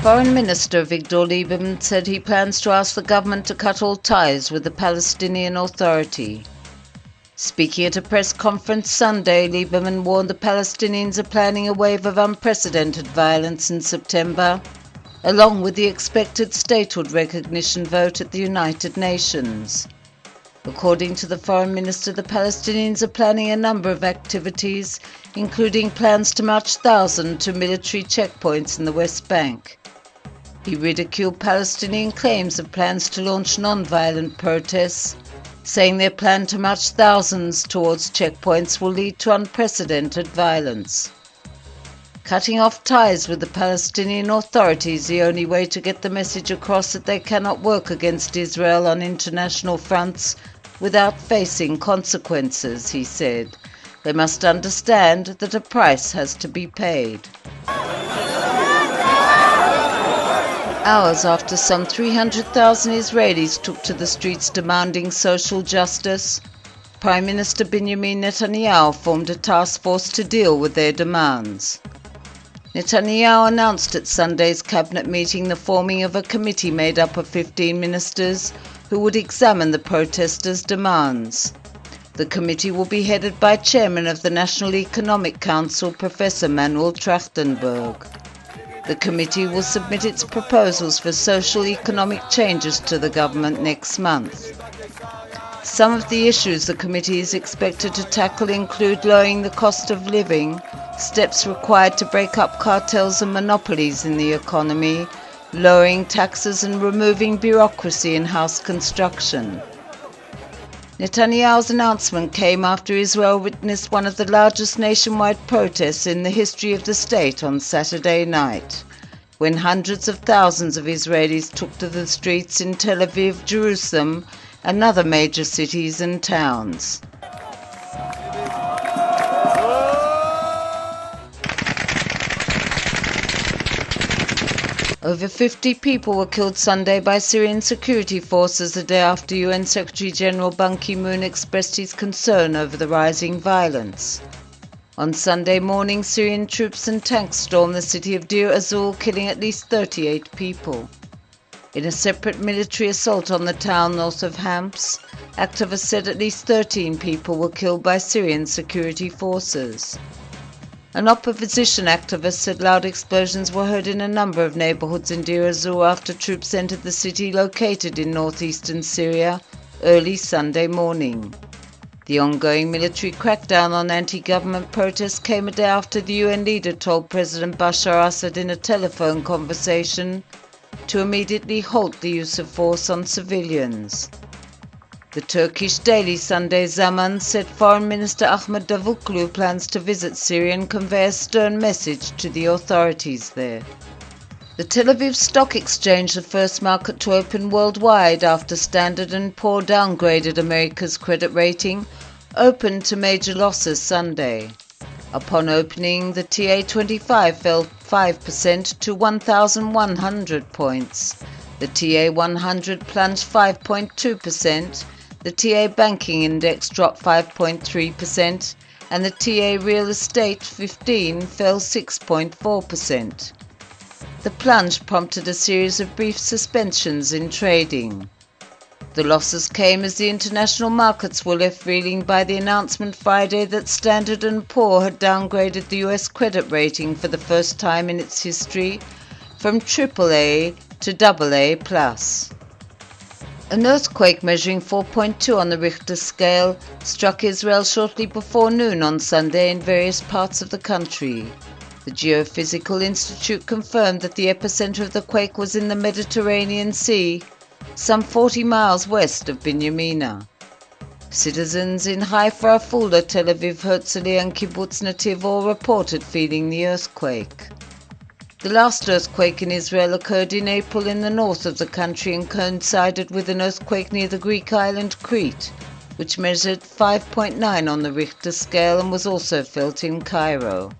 Foreign Minister Victor Lieberman said he plans to ask the government to cut all ties with the Palestinian Authority. Speaking at a press conference Sunday, Lieberman warned the Palestinians are planning a wave of unprecedented violence in September, along with the expected statehood recognition vote at the United Nations. According to the Foreign Minister, the Palestinians are planning a number of activities, including plans to march thousands to military checkpoints in the West Bank. He ridiculed Palestinian claims of plans to launch non-violent protests, saying their plan to march thousands towards checkpoints will lead to unprecedented violence. Cutting off ties with the Palestinian Authority is the only way to get the message across that they cannot work against Israel on international fronts without facing consequences, he said. They must understand that a price has to be paid. Hours after some 300,000 Israelis took to the streets demanding social justice, Prime Minister Benjamin Netanyahu formed a task force to deal with their demands. Netanyahu announced at Sunday's cabinet meeting the forming of a committee made up of 15 ministers who would examine the protesters' demands. The committee will be headed by Chairman of the National Economic Council, Professor Manuel Trachtenberg. The committee will submit its proposals for social economic changes to the government next month. Some of the issues the committee is expected to tackle include lowering the cost of living, steps required to break up cartels and monopolies in the economy, lowering taxes and removing bureaucracy in house construction. Netanyahu's announcement came after Israel witnessed one of the largest nationwide protests in the history of the state on Saturday night, when hundreds of thousands of Israelis took to the streets in Tel Aviv, Jerusalem, and other major cities and towns. Over 50 people were killed Sunday by Syrian security forces the day after UN Secretary-General Ban Ki-moon expressed his concern over the rising violence. On Sunday morning, Syrian troops and tanks stormed the city of Deir ez-Zor, killing at least 38 people. In a separate military assault on the town north of Homs, activists said at least 13 people were killed by Syrian security forces. An opposition activist said loud explosions were heard in a number of neighborhoods in Deir ez-Zor after troops entered the city located in northeastern Syria early Sunday morning. The ongoing military crackdown on anti-government protests came a day after the UN leader told President Bashar Assad in a telephone conversation to immediately halt the use of force on civilians. The Turkish daily Sunday Zaman said Foreign Minister Ahmet Davutoglu plans to visit Syria and convey a stern message to the authorities there. The Tel Aviv Stock Exchange, the first market to open worldwide after Standard & Poor's downgraded America's credit rating, opened to major losses Sunday. Upon opening, the TA25 fell 5% to 1,100 points. The TA100 plunged 5.2%. The TA Banking Index dropped 5.3%, and the TA Real Estate 15 fell 6.4%. The plunge prompted a series of brief suspensions in trading. The losses came as the international markets were left reeling by the announcement Friday that Standard & Poor's had downgraded the US credit rating for the first time in its history from AAA to AA+. An earthquake measuring 4.2 on the Richter scale struck Israel shortly before noon on Sunday in various parts of the country. The Geophysical Institute confirmed that the epicenter of the quake was in the Mediterranean Sea, some 40 miles west of Binyamina. Citizens in Haifa, Afula, Tel Aviv, Herzliya and Kibbutz Netiv all reported feeling the earthquake. The last earthquake in Israel occurred in April in the north of the country and coincided with an earthquake near the Greek island Crete, which measured 5.9 on the Richter scale and was also felt in Cairo.